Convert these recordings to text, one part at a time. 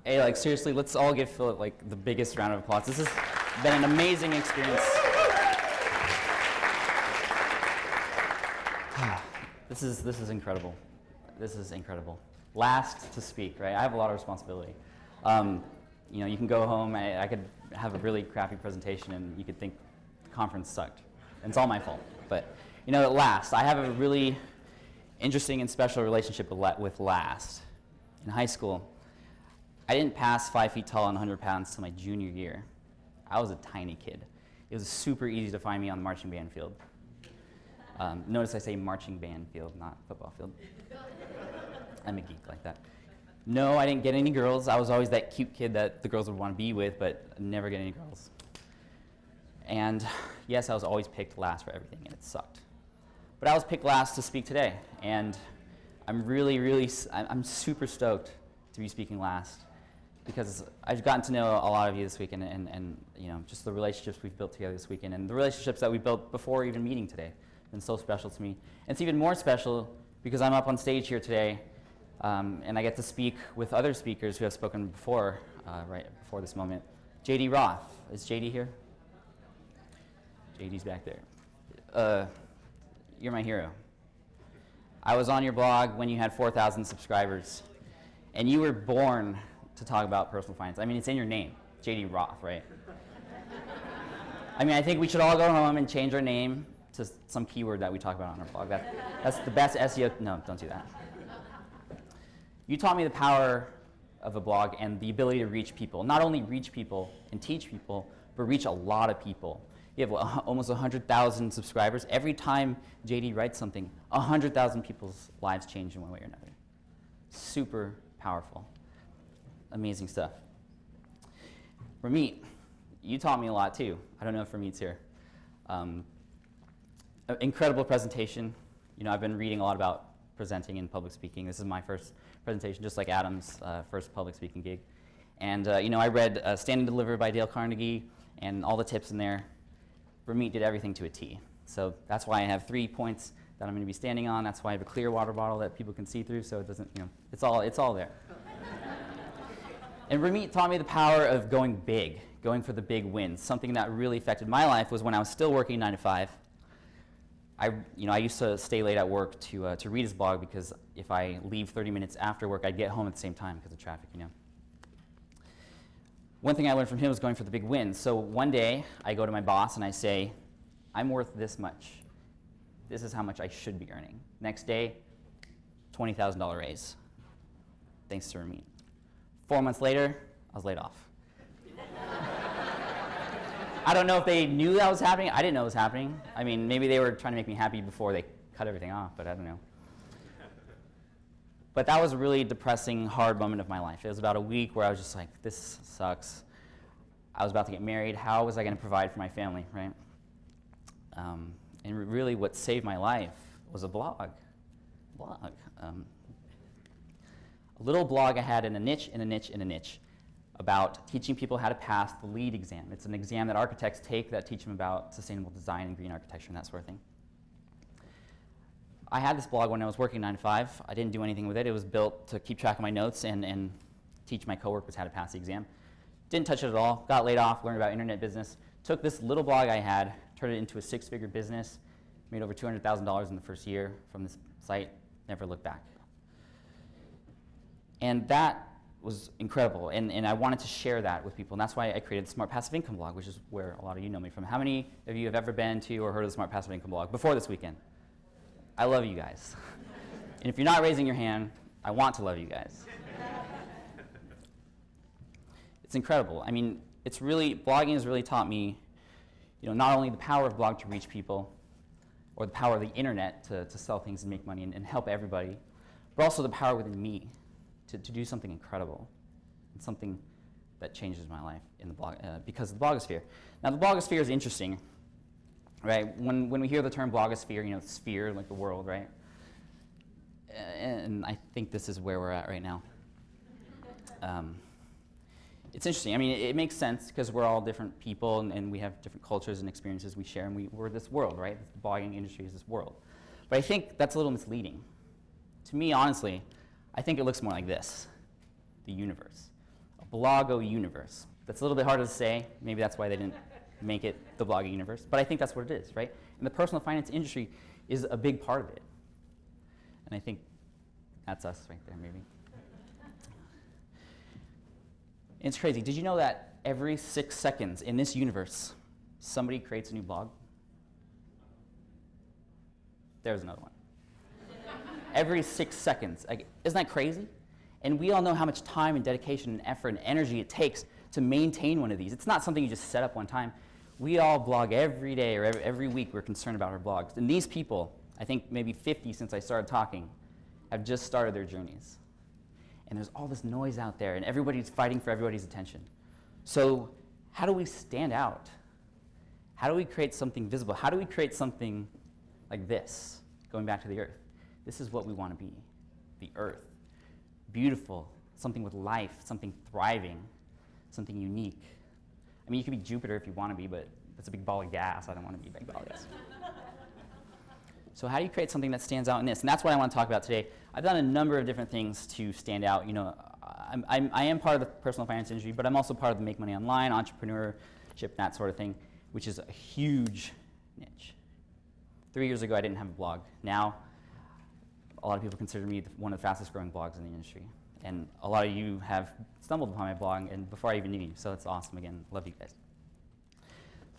Hey, like seriously, let's all give Philip like the biggest round of applause. This has been an amazing experience. This is incredible. This is incredible. Last to speak, right? I have a lot of responsibility. You know, you can go home. I could have a really crappy presentation, and you could think the conference sucked, and it's all my fault. But you know, at last, I have a really interesting and special relationship with last. In high school, I didn't pass 5 feet tall and 100 pounds till my junior year. I was a tiny kid. It was super easy to find me on the marching band field. Notice I say marching band field, not football field. I'm a geek like that. No, I didn't get any girls. I was always that cute kid that the girls would want to be with, but never get any girls. And yes, I was always picked last for everything, and it sucked. But I was picked last to speak today, and I'm I'm super stoked to be speaking last, because I've gotten to know a lot of you this weekend, and you know, just the relationships we've built together this weekend, and the relationships that we built before even meeting today, have been so special to me. And it's even more special because I'm up on stage here today, and I get to speak with other speakers who have spoken before, right before this moment. JD Roth, is JD here? JD's back there. You're my hero. I was on your blog when you had 4,000 subscribers, and you were born to talk about personal finance. I mean, it's in your name, JD Roth, right? I mean, I think we should all go home and change our name to some keyword that we talk about on our blog. That's the best SEO. No, don't do that. You taught me the power of a blog and the ability to reach people. Not only reach people and teach people, but reach a lot of people. You have almost 100,000 subscribers. Every time JD writes something, 100,000 people's lives change in one way or another. Super powerful. Amazing stuff. Ramit, you taught me a lot too. I don't know if Ramit's here. Incredible presentation. You know, I've been reading a lot about presenting and public speaking. This is my first presentation, just like Adam's first public speaking gig. And you know, I read Stand and Deliver by Dale Carnegie and all the tips in there. Ramit did everything to a T. So that's why I have 3 points that I'm going to be standing on. That's why I have a clear water bottle that people can see through, so it doesn't, you know, it's all there. And Ramit taught me the power of going big, going for the big wins. Something that really affected my life was when I was still working 9 to 5. I used to stay late at work to read his blog, because if I leave 30 minutes after work, I'd get home at the same time because of traffic, you know. One thing I learned from him was going for the big wins. So one day, I go to my boss and I say, I'm worth this much. This is how much I should be earning. Next day, $20,000 raise. Thanks to Ramit. 4 months later, I was laid off. I don't know if they knew that was happening. I didn't know it was happening. I mean, maybe they were trying to make me happy before they cut everything off, but I don't know. But that was a really depressing, hard moment of my life. It was about a week where I was just like, this sucks. I was about to get married. How was I going to provide for my family, right? And really what saved my life was a blog. A little blog I had in a niche, about teaching people how to pass the LEED exam. It's an exam that architects take that teach them about sustainable design and green architecture and that sort of thing. I had this blog when I was working 9 to 5. I didn't do anything with it. It was built to keep track of my notes and teach my coworkers how to pass the exam. Didn't touch it at all. Got laid off, learned about internet business. Took this little blog I had, turned it into a 6-figure business, made over $200,000 in the first year from this site, never looked back. And that was incredible, and I wanted to share that with people, and that's why I created the Smart Passive Income blog, which is where a lot of you know me from. How many of you have ever been to or heard of the Smart Passive Income blog before this weekend? I love you guys. And if you're not raising your hand, I want to love you guys. It's incredible. I mean, blogging has really taught me, you know, not only the power of blog to reach people, or the power of the internet to sell things and make money and help everybody, but also the power within me to do something incredible, and something that changes my life in the blog, because of the blogosphere. Now, the blogosphere is interesting, right? When we hear the term blogosphere, you know, sphere, like the world, right? And I think this is where we're at right now. It's interesting. I mean, it makes sense because we're all different people, and we have different cultures and experiences we share, and we're this world, right? The blogging industry is this world. But I think that's a little misleading. To me, honestly, I think it looks more like this, the universe. A blogo universe. That's a little bit harder to say. Maybe that's why they didn't make it the blogging universe. But I think that's what it is, right? And the personal finance industry is a big part of it. And I think that's us right there, maybe. It's crazy. Did you know that every 6 seconds in this universe, somebody creates a new blog? There's another one. Every 6 seconds. Like, isn't that crazy? And we all know how much time and dedication and effort and energy it takes to maintain one of these. It's not something you just set up one time. We all blog every day or every week. We're concerned about our blogs. And these people, I think maybe 50 since I started talking, have just started their journeys. And there's all this noise out there, and everybody's fighting for everybody's attention. So how do we stand out? How do we create something visible? How do we create something like this, going back to the earth? This is what we want to be, the earth. Beautiful, something with life, something thriving, something unique. I mean, you could be Jupiter if you want to be, but that's a big ball of gas. I don't want to be a big ball of gas. So how do you create something that stands out in this? And that's what I want to talk about today. I've done a number of different things to stand out. You know, I am part of the personal finance industry, but I'm also part of the make money online, entrepreneurship, that sort of thing, which is a huge niche. 3 years ago, I didn't have a blog. Now, a lot of people consider me one of the fastest growing blogs in the industry. And a lot of you have stumbled upon my blog and before I even knew you, so it's awesome. Again, love you guys.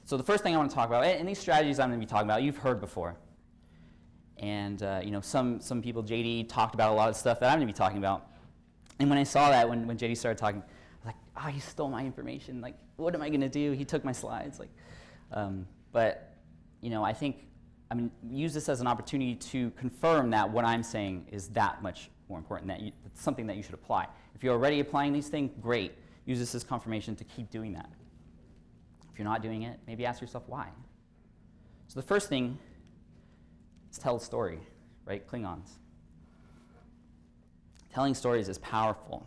So the first thing I want to talk about, and these strategies I'm going to be talking about, you've heard before. And you know, some people, JD, talked about a lot of stuff that I'm going to be talking about. And when I saw that, when JD started talking, I was like, oh, he stole my information. Like, what am I going to do? He took my slides. Like, but you know, I think use this as an opportunity to confirm that what I'm saying is that much more important, that it's something that you should apply. If you're already applying these things, great. Use this as confirmation to keep doing that. If you're not doing it, maybe ask yourself why. So the first thing is tell a story, right? Klingons. Telling stories is powerful,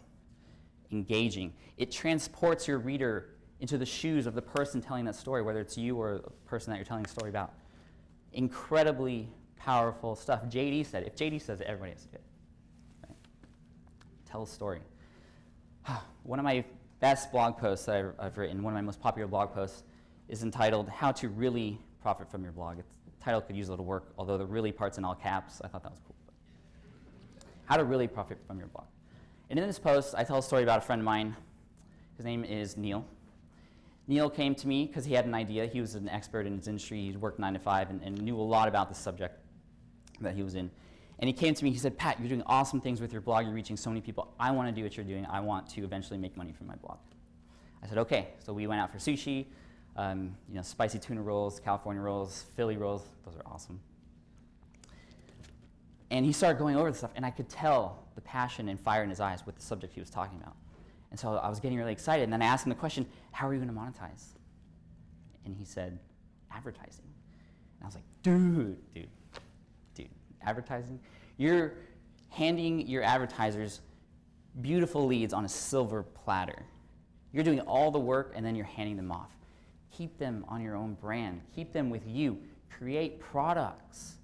engaging. It transports your reader into the shoes of the person telling that story, whether it's you or the person that you're telling the story about. Incredibly powerful stuff. JD said it. If JD says it, everybody has to do it. Right? Tell a story. One of my best blog posts that I've written, one of my most popular blog posts, is entitled How to Really Profit from Your Blog. The title could use a little work, although the really part's in all caps. I thought that was cool. How to really profit from your blog. And in this post, I tell a story about a friend of mine. His name is Neil. Neil came to me because he had an idea. He was an expert in his industry. He'd worked 9 to 5 and knew a lot about the subject that he was in. And he came to me, he said, Pat, you're doing awesome things with your blog. You're reaching so many people. I want to do what you're doing. I want to eventually make money from my blog. I said, okay. So we went out for sushi, you know, spicy tuna rolls, California rolls, Philly rolls. Those are awesome. And he started going over the stuff, and I could tell the passion and fire in his eyes with the subject he was talking about. And so I was getting really excited, and then I asked him the question, how are you going to monetize? And he said, advertising. And I was like, dude, advertising? You're handing your advertisers beautiful leads on a silver platter. You're doing all the work, and then you're handing them off. Keep them on your own brand. Keep them with you. Create products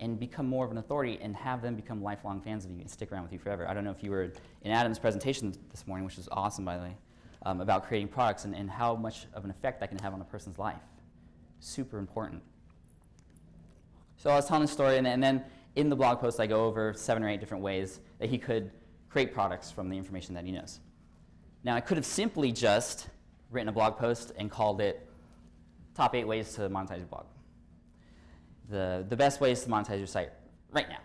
and become more of an authority and have them become lifelong fans of you and stick around with you forever. I don't know if you were in Adam's presentation this morning, which was awesome, by the way, about creating products and how much of an effect that can have on a person's life. Super important. So I was telling a story, and then in the blog post, I go over 7 or 8 different ways that he could create products from the information that he knows. Now, I could have simply just written a blog post and called it Top 8 Ways to Monetize Your Blog. The best ways to monetize your site right now.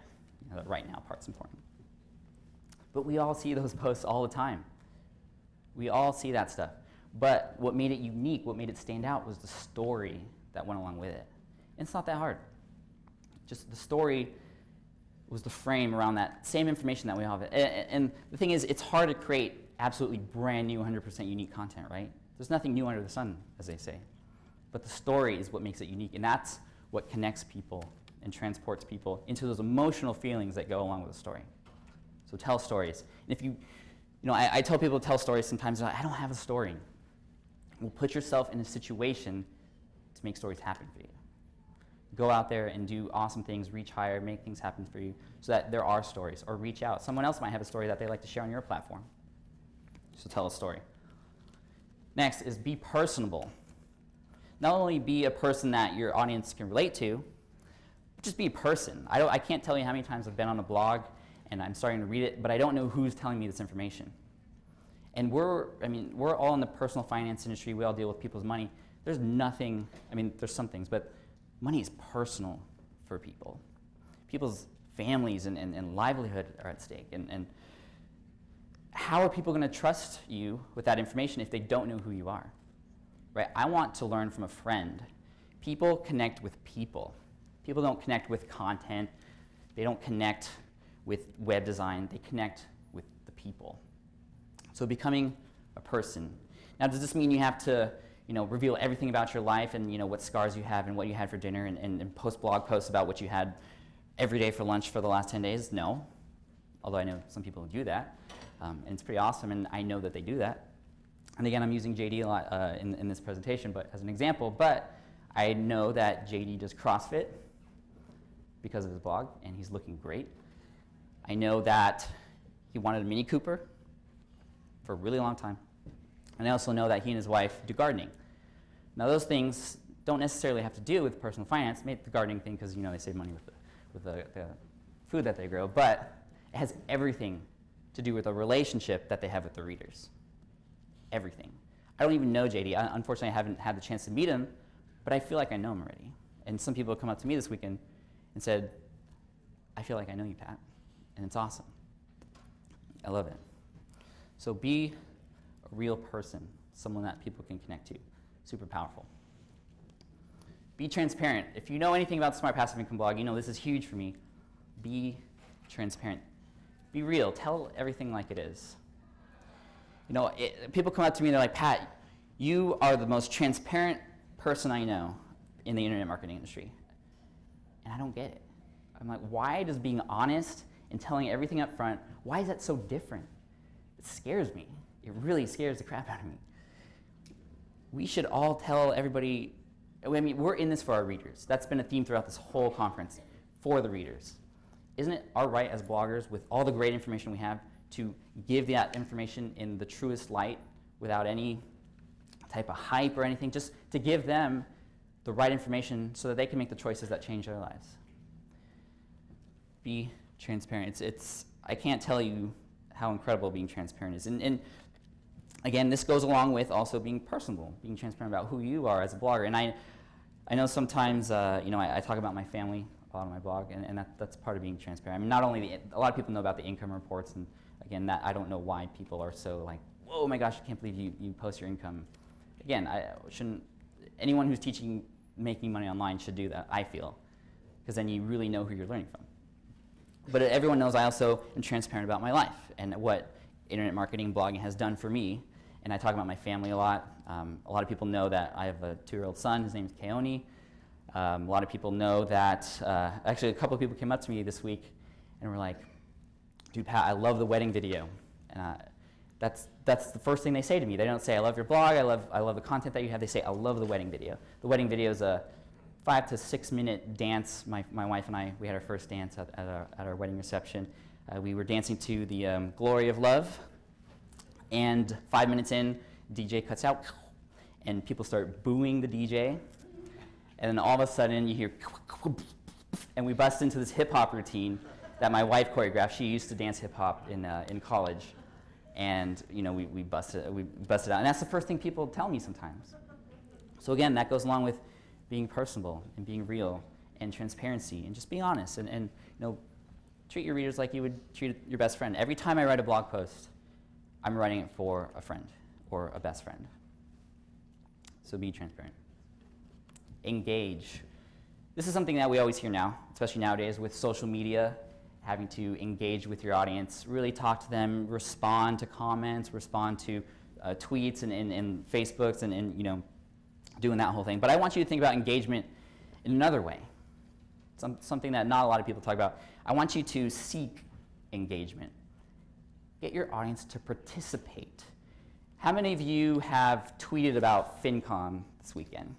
You know, the right now part's important. But we all see those posts all the time. We all see that stuff. But what made it unique, what made it stand out, was the story that went along with it. And it's not that hard. Just the story was the frame around that same information that we all have. And the thing is, it's hard to create absolutely brand new, 100% unique content, right? There's nothing new under the sun, as they say. But the story is what makes it unique. And that's what connects people and transports people into those emotional feelings that go along with the story. So tell stories. And if you know, I tell people to tell stories sometimes, they're like, I don't have a story. Well, put yourself in a situation to make stories happen for you. Go out there and do awesome things, reach higher, make things happen for you so that there are stories, or reach out. Someone else might have a story that they like to share on your platform. So tell a story. Next is be personable. Not only be a person that your audience can relate to, but just be a person. I can't tell you how many times I've been on a blog and I'm starting to read it, but I don't know who's telling me this information. And we're all in the personal finance industry. We all deal with people's money. There's nothing, there's some things, but money is personal for people. People's families and livelihood are at stake. And how are people going to trust you with that information if they don't know who you are? Right? I want to learn from a friend. People connect with people. People don't connect with content. They don't connect with web design. They connect with the people. So becoming a person. Now, does this mean you have to, reveal everything about your life and, what scars you have and what you had for dinner and post blog posts about what you had every day for lunch for the last 10 days? No. Although I know some people who do that. And it's pretty awesome, and I know that they do that. And again, I'm using JD a lot in this presentation, but as an example. But I know that JD does CrossFit because of his blog, and he's looking great. I know that he wanted a Mini Cooper for a really long time. And I also know that he and his wife do gardening. Now, those things don't necessarily have to do with personal finance. Maybe the gardening thing because they save money with the food that they grow, but it has everything to do with the relationship that they have with the readers. Everything. I don't even know JD. Unfortunately, I haven't had the chance to meet him, but I feel like I know him already. And some people have come up to me this weekend and said, I feel like I know you, Pat. And it's awesome. I love it. So be a real person, someone that people can connect to. Super powerful. Be transparent. If you know anything about the Smart Passive Income blog, this is huge for me. Be transparent. Be real. Tell everything like it is. People come up to me and they're like, Pat, you are the most transparent person I know in the internet marketing industry. And I don't get it. I'm like, why does being honest and telling everything up front, why is that so different? It scares me. It really scares the crap out of me. We should all tell everybody, we're in this for our readers. That's been a theme throughout this whole conference, for the readers. Isn't it our right as bloggers, with all the great information we have, to give that information in the truest light without any type of hype or anything, just to give them the right information so that they can make the choices that change their lives? Be transparent. I can't tell you how incredible being transparent is. And again, this goes along with also being personable, being transparent about who you are as a blogger. And I know sometimes, I talk about my family a lot on my blog, and that's part of being transparent. Not only a lot of people know about the income reports, and again, that I don't know why people are so like, whoa, my gosh, I can't believe you post your income. Again, anyone who's teaching making money online should do that, I feel, because then you really know who you're learning from. But everyone knows I also am transparent about my life and what internet marketing blogging has done for me. And I talk about my family a lot. A lot of people know that I have a 2-year-old son. His name is Keone. A lot of people know that, actually a couple of people came up to me this week and were like, dude, Pat, I love the wedding video. And that's the first thing they say to me. They don't say, I love your blog, I love the content that you have. They say, I love the wedding video. The wedding video is a 5 to 6 minute dance. My wife and I, we had our first dance at our wedding reception. We were dancing to the Glory of Love. And 5 minutes in, DJ cuts out, and people start booing the DJ. And then all of a sudden, you hear, and we bust into this hip-hop routine that my wife choreographed. She used to dance hip-hop in college. And we busted out. And that's the first thing people tell me sometimes. So again, that goes along with being personable and being real and transparency and just being honest. And treat your readers like you would treat your best friend. Every time I write a blog post, I'm writing it for a friend or a best friend. So be transparent. Engage. This is something that we always hear now, especially nowadays with social media, having to engage with your audience, really talk to them, respond to comments, respond to tweets and Facebooks and doing that whole thing. But I want you to think about engagement in another way, something that not a lot of people talk about. I want you to seek engagement. Get your audience to participate. How many of you have tweeted about FinCon this weekend?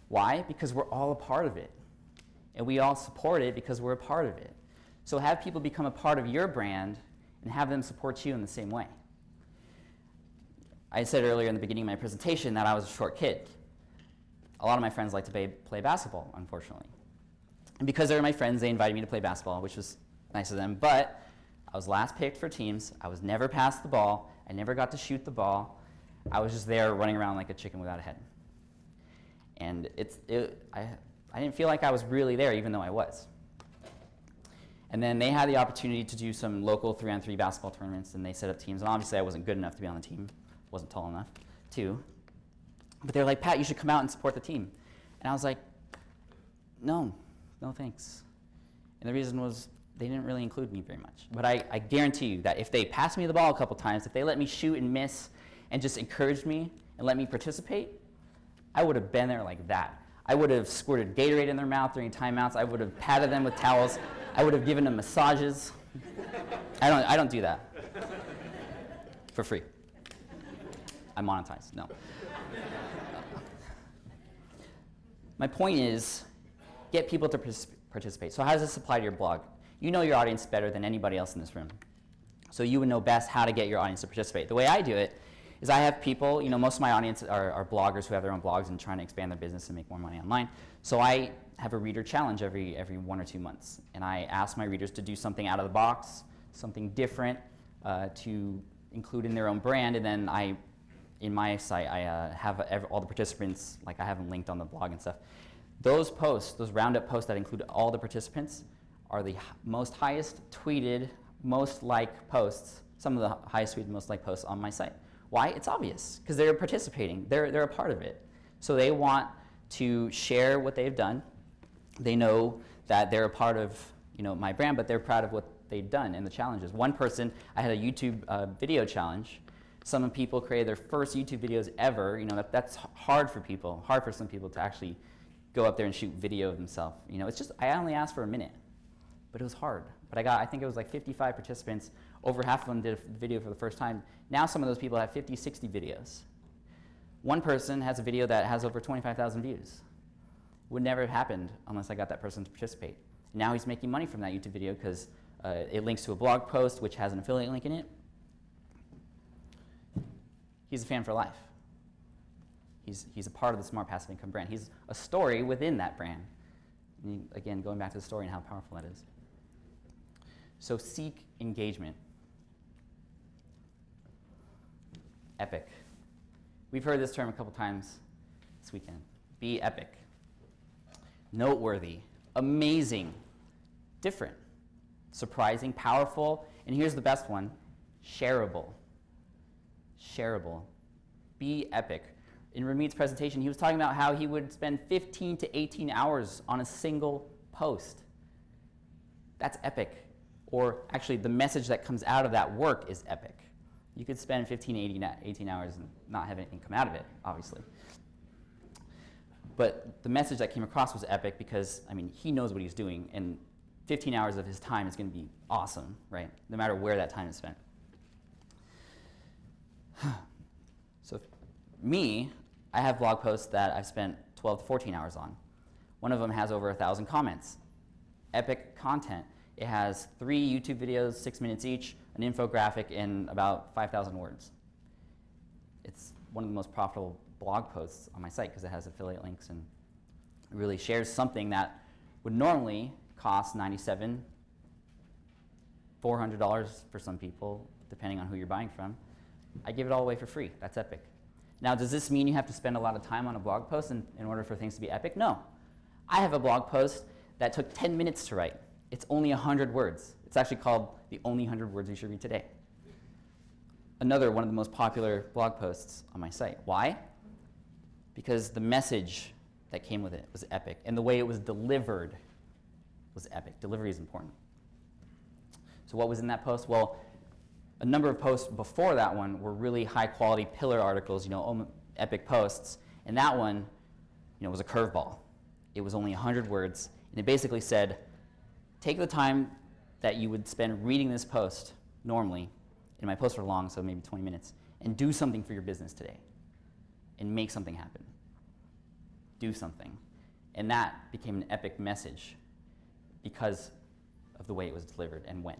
Why? Because we're all a part of it. And we all support it because we're a part of it. So have people become a part of your brand and have them support you in the same way. I said earlier in the beginning of my presentation that I was a short kid. A lot of my friends like to play basketball, unfortunately. And because they were my friends, they invited me to play basketball, which was nice of them. But I was last picked for teams. I was never passed the ball. I never got to shoot the ball. I was just there running around like a chicken without a head. And I didn't feel like I was really there, even though I was. And then they had the opportunity to do some local 3-on-3 basketball tournaments, and they set up teams. And obviously, I wasn't good enough to be on the team. Wasn't tall enough, too. But they were like, Pat, you should come out and support the team. And I was like, no thanks. And the reason was they didn't really include me very much. But I guarantee you that if they passed me the ball a couple times, if they let me shoot and miss and just encouraged me and let me participate, I would have been there like that. I would have squirted Gatorade in their mouth during timeouts. I would have patted them with towels. I would have given them massages. I don't do that for free. I monetize, no. My point is, get people to participate. So how does this apply to your blog? You know your audience better than anybody else in this room. So you would know best how to get your audience to participate. The way I do it is I have people, most of my audience are bloggers who have their own blogs and trying to expand their business and make more money online. So I have a reader challenge every 1 or 2 months. And I ask my readers to do something out of the box, something different to include in their own brand. And then in my site, I have all the participants, like I have them linked on the blog and stuff. Those posts, those roundup posts that include all the participants, are the most highest tweeted, most liked posts, some of the highest tweeted, most liked posts on my site. Why? It's obvious, because they're participating. They're a part of it. So they want to share what they've done. They know that they're a part of my brand, but they're proud of what they've done and the challenges. One person, I had a YouTube video challenge. Some people created their first YouTube videos ever. That's hard for people, hard for some people to actually go up there and shoot video of themselves. It's just, I only asked for a minute, but it was hard. But I think it was like 55 participants. Over half of them did a video for the first time. Now some of those people have 50, 60 videos. One person has a video that has over 25,000 views. Would never have happened unless I got that person to participate. Now he's making money from that YouTube video because it links to a blog post which has an affiliate link in it. He's a fan for life. He's a part of the Smart Passive Income brand. He's a story within that brand. And again, going back to the story and how powerful that is. So seek engagement. Epic. We've heard this term a couple times this weekend. Be epic. Noteworthy. Amazing. Different. Surprising. Powerful. And here's the best one. Shareable. Shareable. Be epic. In Ramit's presentation, he was talking about how he would spend 15 to 18 hours on a single post. That's epic. Or actually, the message that comes out of that work is epic. You could spend 15 to 18 hours and not have anything come out of it, obviously. But the message that came across was epic because, he knows what he's doing, and 15 hours of his time is going to be awesome, right? No matter where that time is spent. So me, I have blog posts that I've spent 12 to 14 hours on. One of them has over 1,000 comments. Epic content. It has 3 YouTube videos, 6 minutes each, an infographic, and about 5,000 words. It's one of the most profitable blog posts on my site because it has affiliate links and it really shares something that would normally cost $97, $400 for some people, depending on who you're buying from. I give it all away for free. That's epic. Now, does this mean you have to spend a lot of time on a blog post in order for things to be epic? No. I have a blog post that took 10 minutes to write. It's only 100 words. It's actually called The Only 100 Words You Should Read Today. Another one of the most popular blog posts on my site. Why? Because the message that came with it was epic, and the way it was delivered was epic. Delivery is important. So what was in that post? Well, a number of posts before that one were really high-quality pillar articles, epic posts, and that one, was a curveball. It was only 100 words, and it basically said, take the time that you would spend reading this post normally, and my posts are long, so maybe 20 minutes, and do something for your business today, and make something happen. Do something. And that became an epic message because of the way it was delivered and when.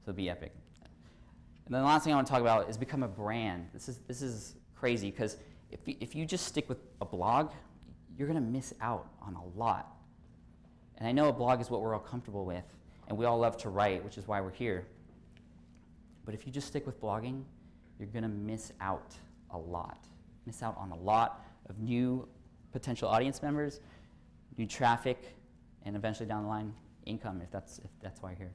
So be epic. And then the last thing I want to talk about is become a brand. This is crazy because if you just stick with a blog, you're going to miss out on a lot. And I know a blog is what we're all comfortable with, and we all love to write, which is why we're here. But if you just stick with blogging, you're going to miss out a lot. Miss out on a lot of new potential audience members, new traffic, and eventually down the line, income, if that's why you're here.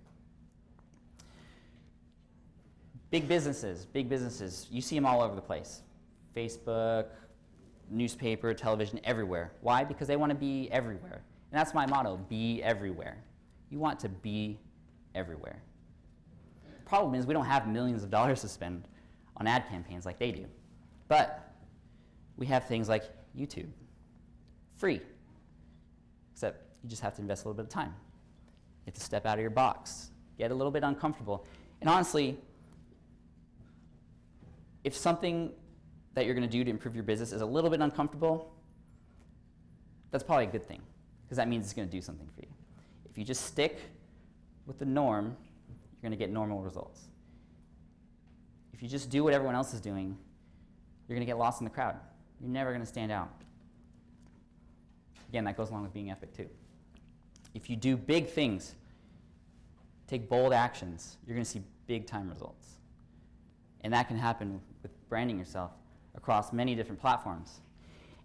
Big businesses, you see them all over the place. Facebook, newspaper, television, everywhere. Why? Because they want to be everywhere. And that's my motto, be everywhere. You want to be everywhere. The problem is we don't have millions of dollars to spend on ad campaigns like they do. But we have things like YouTube, free, except you just have to invest a little bit of time. You have to step out of your box, get a little bit uncomfortable. And honestly, if something that you're going to do to improve your business is a little bit uncomfortable, that's probably a good thing, because that means it's going to do something for you. If you just stick with the norm, you're going to get normal results. If you just do what everyone else is doing, you're going to get lost in the crowd. You're never going to stand out. Again, that goes along with being epic too. If you do big things, take bold actions, you're going to see big time results. And that can happen with branding yourself across many different platforms.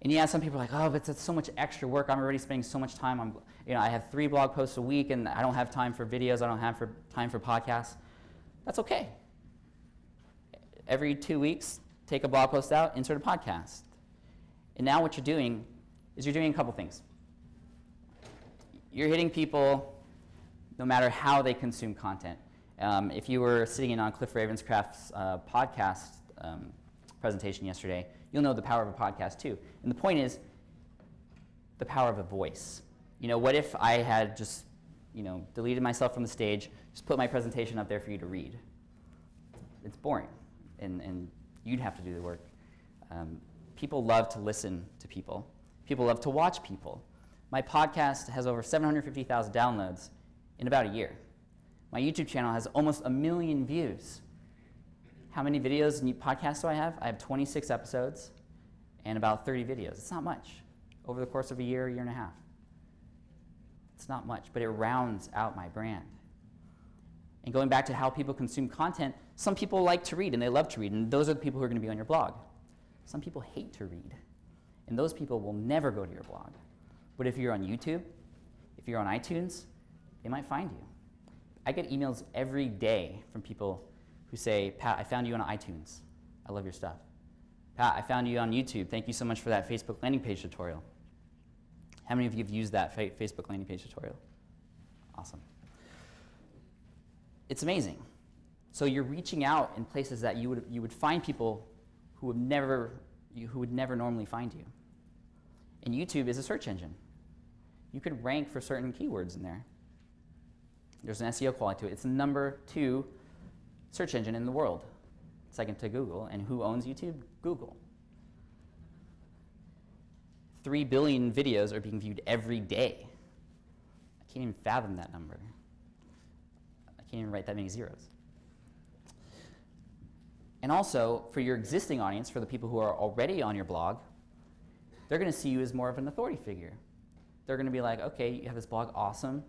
And yeah, some people are like, oh, but that's so much extra work. I'm already spending so much time on, I have 3 blog posts a week and I don't have time for videos. I don't have time for podcasts. That's okay. Every 2 weeks, take a blog post out, insert a podcast. And now what you're doing is you're doing a couple things. You're hitting people no matter how they consume content. If you were sitting in on Cliff Ravenscraft's podcast presentation yesterday, you'll know the power of a podcast too. And the point is the power of a voice. What if I had just, deleted myself from the stage, just put my presentation up there for you to read? It's boring, and you'd have to do the work. People love to listen to people. People love to watch people. My podcast has over 750,000 downloads in about a year. My YouTube channel has almost 1 million views. How many videos and podcasts do I have? I have 26 episodes and about 30 videos. It's not much. Over the course of a year and a half. It's not much, but it rounds out my brand. And going back to how people consume content, some people like to read and they love to read, and those are the people who are going to be on your blog. Some people hate to read, and those people will never go to your blog. But if you're on YouTube, if you're on iTunes, they might find you. I get emails every day from people who say, Pat, I found you on iTunes. I love your stuff. Pat, I found you on YouTube. Thank you so much for that Facebook landing page tutorial. How many of you have used that Facebook landing page tutorial? Awesome. It's amazing. So you're reaching out in places that you would find people who would never normally find you. And YouTube is a search engine. You could rank for certain keywords in there. There's an SEO quality to it. It's the number 2 search engine in the world, second to Google. And who owns YouTube? Google. 3 billion videos are being viewed every day. I can't even fathom that number. I can't even write that many zeros. And also, for your existing audience, for the people who are already on your blog, they're going to see you as more of an authority figure. They're going to be like, okay, you have this blog, awesome.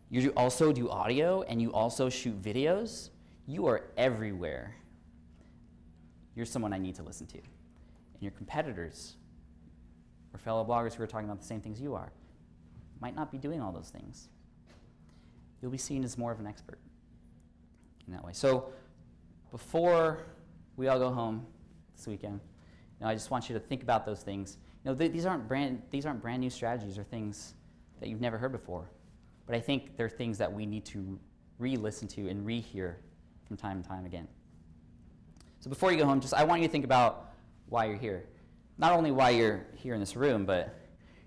You also do audio, and you also shoot videos. You are everywhere. You're someone I need to listen to. And your competitors, or fellow bloggers who are talking about the same things you are, might not be doing all those things. You'll be seen as more of an expert in that way. So before we all go home this weekend, I just want you to think about those things. These aren't brand new strategies or things that you've never heard before. But I think they're things that we need to re-listen to and re-hear from time and time again. So before you go home, I want you to think about why you're here. Not only why you're here in this room, but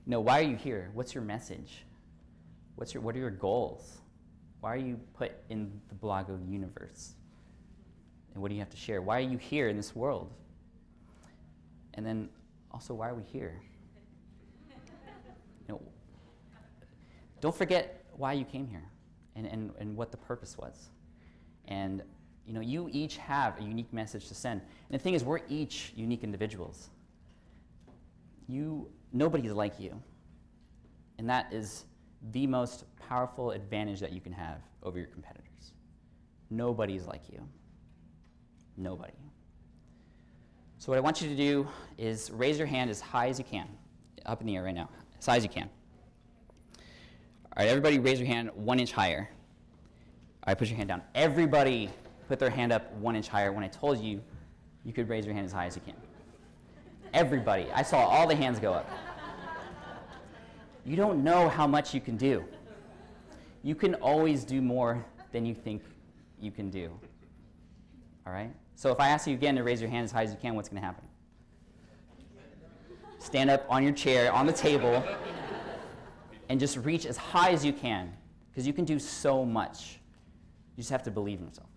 why are you here? What's your message? What are your goals? Why are you put in the Blogo universe? And what do you have to share? Why are you here in this world? And then also, why are we here? Don't forget why you came here and what the purpose was. And you each have a unique message to send. And the thing is, we're each unique individuals. Nobody's like you. And that is the most powerful advantage that you can have over your competitors. Nobody's like you. Nobody. So what I want you to do is raise your hand as high as you can, up in the air right now, as high as you can. All right, everybody raise your hand 1 inch higher. All right, put your hand down. Everybody put their hand up 1 inch higher when I told you you could raise your hand as high as you can. Everybody. I saw all the hands go up. You don't know how much you can do. You can always do more than you think you can do. All right? So if I ask you again to raise your hand as high as you can, what's going to happen? Stand up on your chair, on the table, and just reach as high as you can, because you can do so much. You just have to believe in yourself.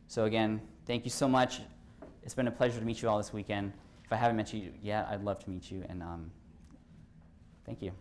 So again, thank you so much. It's been a pleasure to meet you all this weekend. If I haven't met you yet, I'd love to meet you, and thank you.